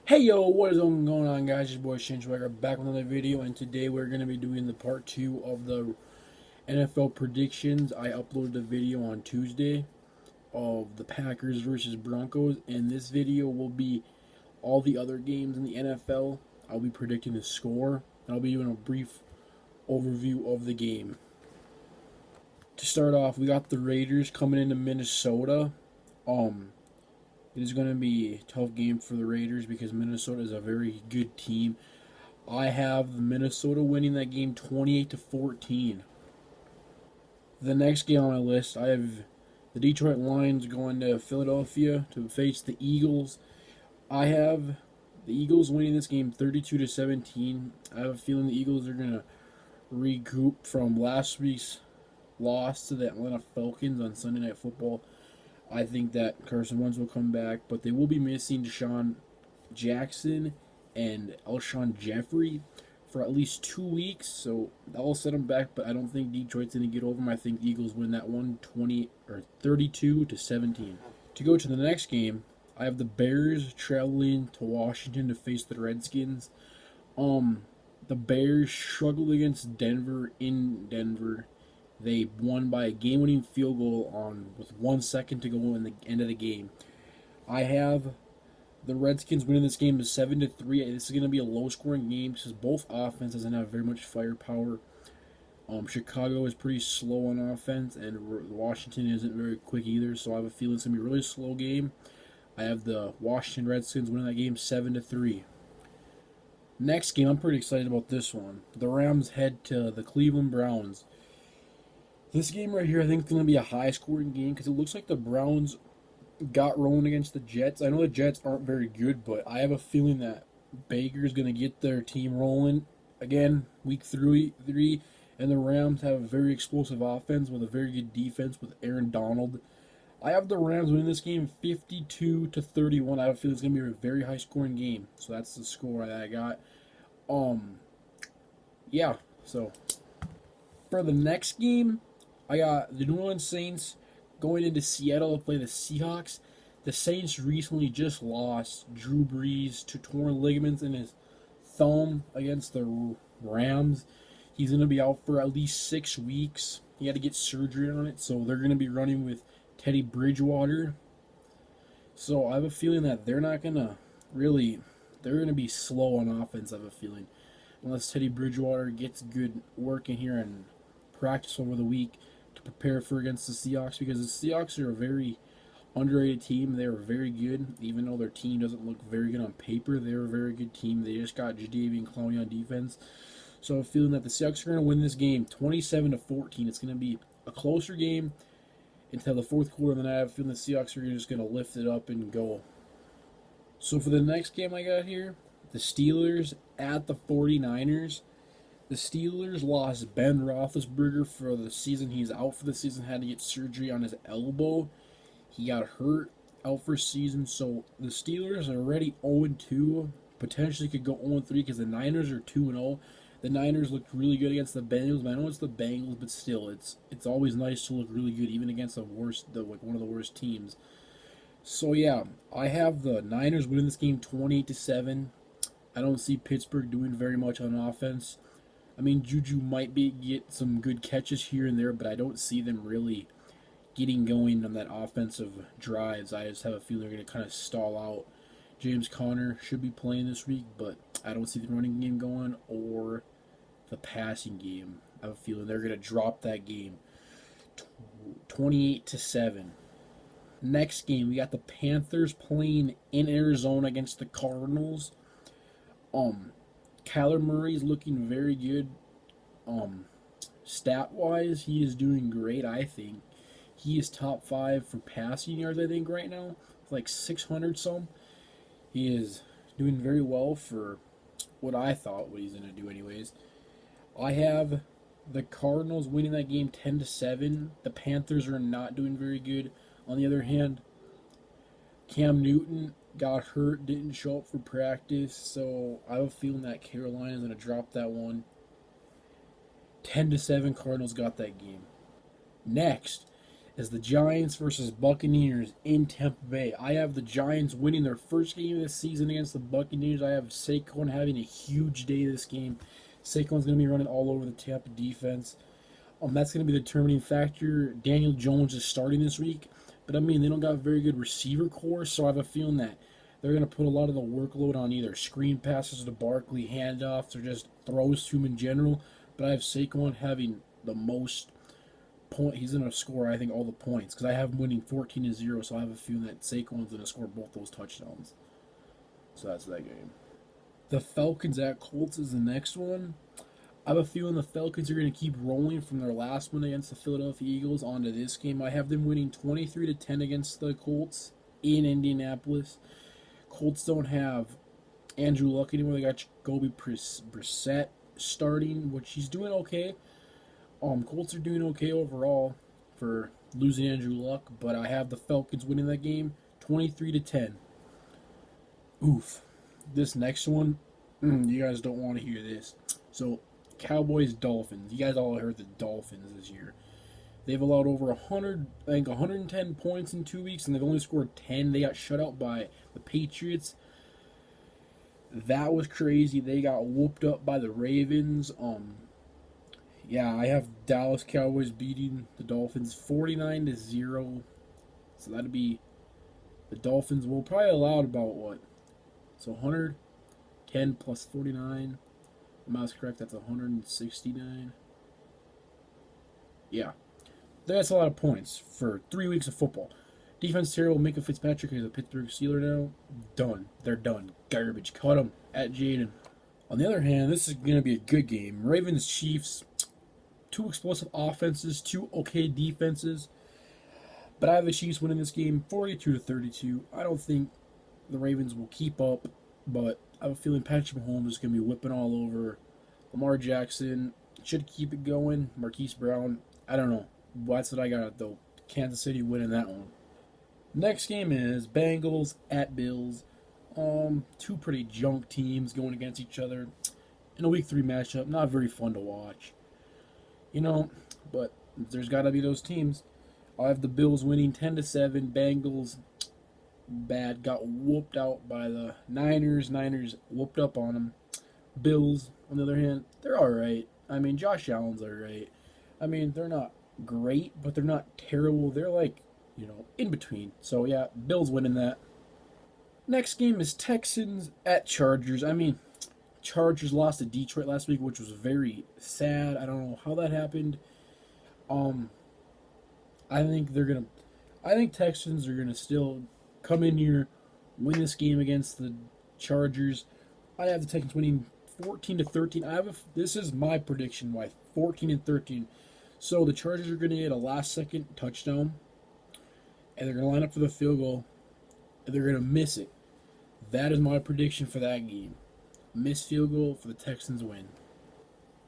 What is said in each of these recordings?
Hey yo, what is going on guys? It's your boy Shinchwagger back with another video, and today we're going to be doing the part 2 of the NFL predictions. I uploaded a video on Tuesday of the Packers versus Broncos, and this video will be all the other games in the NFL. I'll be predicting the score, and I'll be doing a brief overview of the game. To start off, we got the Raiders coming into Minnesota. It is going to be a tough game for the Raiders because Minnesota is a very good team. I have Minnesota winning that game 28-14. The next game on my list, I have the Detroit Lions going to Philadelphia to face the Eagles. I have the Eagles winning this game 32-17. I have a feeling the Eagles are going to recoup from last week's loss to the Atlanta Falcons on Sunday Night Football. I think that Carson Wentz will come back, but they will be missing Deshaun Jackson and Alshon Jeffrey for at least 2 weeks, so that will set them back. But I don't think Detroit's going to get over them. I think the Eagles win that one 32-17. To go to the next game, I have the Bears traveling to Washington to face the Redskins. The Bears struggled against Denver in Denver. They won by a game-winning field goal with 1 second to go in the end of the game. I have the Redskins winning this game 7-3. This is going to be a low-scoring game because both offenses doesn't have very much firepower. Chicago is pretty slow on offense, and Washington isn't very quick either. So I have a feeling it's going to be a really slow game. I have the Washington Redskins winning that game 7-3. Next game, I'm pretty excited about this one. The Rams head to the Cleveland Browns. This game right here, I think, is going to be a high-scoring game because it looks like the Browns got rolling against the Jets. I know the Jets aren't very good, but I have a feeling that Baker's going to get their team rolling again, week 3, and the Rams have a very explosive offense with a very good defense with Aaron Donald. I have the Rams winning this game 52-31. I have a feeling it's going to be a very high-scoring game, so that's the score that I got. Yeah, so for the next game, I got the New Orleans Saints going into Seattle to play the Seahawks. The Saints recently just lost Drew Brees to torn ligaments in his thumb against the Rams. He's going to be out for at least 6 weeks. He had to get surgery on it, so they're going to be running with Teddy Bridgewater. So I have a feeling that they're not going to they're going to be slow on offense, I have a feeling. Unless Teddy Bridgewater gets good work in here and practice over the week to prepare for against the Seahawks, because the Seahawks are a very underrated team. They are very good, even though their team doesn't look very good on paper. They're a very good team. They just got Jadeveon Clowney on defense, so I'm feeling that the Seahawks are going to win this game 27-14. It's going to be a closer game until the fourth quarter. Then I have a feeling the Seahawks are just going to lift it up and go. So for the next game I got here, the Steelers at the 49ers. The Steelers lost Ben Roethlisberger for the season. He's out for the season, had to get surgery on his elbow. He got hurt, out for a season. So the Steelers are already 0-2. Potentially could go 0-3 because the Niners are 2-0. The Niners looked really good against the Bengals. I know it's the Bengals, but still, it's always nice to look really good, even against one of the worst teams. So yeah, I have the Niners winning this game 28-7. I don't see Pittsburgh doing very much on offense. I mean, Juju might get some good catches here and there, but I don't see them really getting going on that offensive drives. I just have a feeling they're going to kind of stall out. James Conner should be playing this week, but I don't see the running game going or the passing game. I have a feeling they're going to drop that game 28-7. Next game, we got the Panthers playing in Arizona against the Cardinals. Kyler Murray is looking very good. Stat-wise, he is doing great, I think. He is top 5 for passing yards, I think, right now. Like 600 some. He is doing very well for what I thought what he's going to do anyways. I have the Cardinals winning that game 10-7. The Panthers are not doing very good. On the other hand, Cam Newton got hurt, didn't show up for practice, so I have a feeling that Carolina is going to drop that one. 10-7, Cardinals got that game. Next is the Giants versus Buccaneers in Tampa Bay. I have the Giants winning their first game of the season against the Buccaneers. I have Saquon having a huge day this game. Saquon's going to be running all over the Tampa defense. That's going to be the determining factor. Daniel Jones is starting this week, but I mean, they don't got a very good receiver core, so I have a feeling that they're going to put a lot of the workload on either screen passes to Barkley, handoffs, or just throws to him in general. But I have Saquon having the most point. He's going to score, I think, all the points because I have him winning 14-0. So I have a feeling that Saquon's going to score both those touchdowns. So that's that game. The Falcons at Colts is the next one. I have a feeling the Falcons are going to keep rolling from their last one against the Philadelphia Eagles onto this game. I have them winning 23-10 against the Colts in Indianapolis. Colts don't have Andrew Luck anymore. They got Jacoby Brissett starting, which he's doing okay. Colts are doing okay overall for losing Andrew Luck, but I have the Falcons winning that game 23-10. Oof. This next one, you guys don't want to hear this. So, Cowboys Dolphins. You guys all heard the Dolphins this year. They've allowed over 110 points in 2 weeks, and they've only scored 10. They got shut out by the Patriots. That was crazy. They got whooped up by the Ravens. Yeah, I have Dallas Cowboys beating the Dolphins 49-0. So that'd be the Dolphins will probably allow about what? So 110 plus 49. If I was correct, that's 169. Yeah. That's a lot of points for 3 weeks of football. Defense terrible. Minka Fitzpatrick is a Pittsburgh Steeler now. Done. They're done. Garbage. Cut them at Jaden. On the other hand, this is going to be a good game. Ravens Chiefs. 2 explosive offenses. 2 okay defenses. But I have the Chiefs winning this game 42-32. I don't think the Ravens will keep up. But I have a feeling Patrick Mahomes is going to be whipping all over. Lamar Jackson should keep it going. Marquise Brown. I don't know. That's what I got, though. Kansas City winning that one. Next game is Bengals at Bills. 2 pretty junk teams going against each other in a Week 3 matchup. Not very fun to watch. But there's got to be those teams. I have the Bills winning 10-7. Bengals, bad. Got whooped out by the Niners. Niners whooped up on them. Bills, on the other hand, they're all right. I mean, Josh Allen's all right. I mean, they're not great, but they're not terrible. They're like, in between. So, yeah, Bills winning that. Next game is Texans at Chargers. I mean, Chargers lost to Detroit last week, which was very sad. I don't know how that happened. I think Texans are gonna still come in here, win this game against the Chargers. I have the Texans winning 14-13. This is my prediction. Why 14-13? So the Chargers are gonna get a last-second touchdown, and they're gonna line up for the field goal, and they're gonna miss it. That is my prediction for that game. Missed field goal for the Texans win.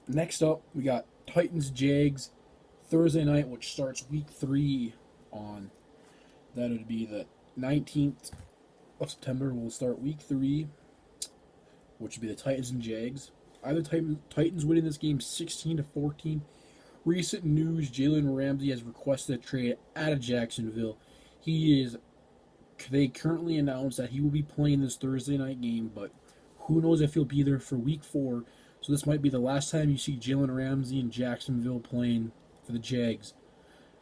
Next up, we got Titans-Jags Thursday night, which starts Week 3 on. That would be the 19th of September. We'll start Week 3, which would be the Titans and Jags. I have the Titans winning this game 16-14. Recent news: Jalen Ramsey has requested a trade out of Jacksonville. They currently announced that he will be playing this Thursday night game, but who knows if he'll be there for Week 4. So this might be the last time you see Jalen Ramsey in Jacksonville playing for the Jags.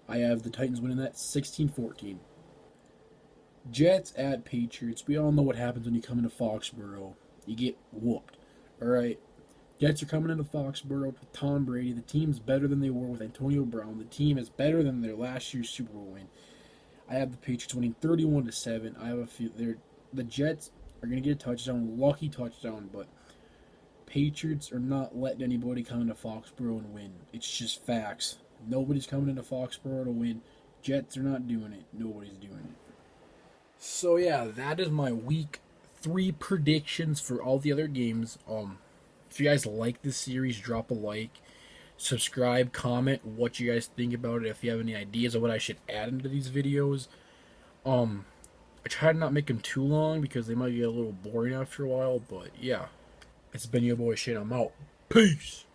I have the Titans winning that 16-14. Jets at Patriots. We all know what happens when you come into Foxborough. You get whooped. Alright. Jets are coming into Foxborough with Tom Brady. The team's better than they were with Antonio Brown. The team is better than their last year's Super Bowl win. I have the Patriots winning 31-7. I have a few. The Jets are going to get a touchdown, lucky touchdown, but Patriots are not letting anybody come into Foxborough and win. It's just facts. Nobody's coming into Foxborough to win. Jets are not doing it. Nobody's doing it. So yeah, that is my Week 3 predictions for all the other games. If you guys like this series, drop a like, subscribe, comment what you guys think about it. If you have any ideas of what I should add into these videos, I try to not make them too long because they might get a little boring after a while. But yeah, it's been your boy Shane. I'm out. Peace.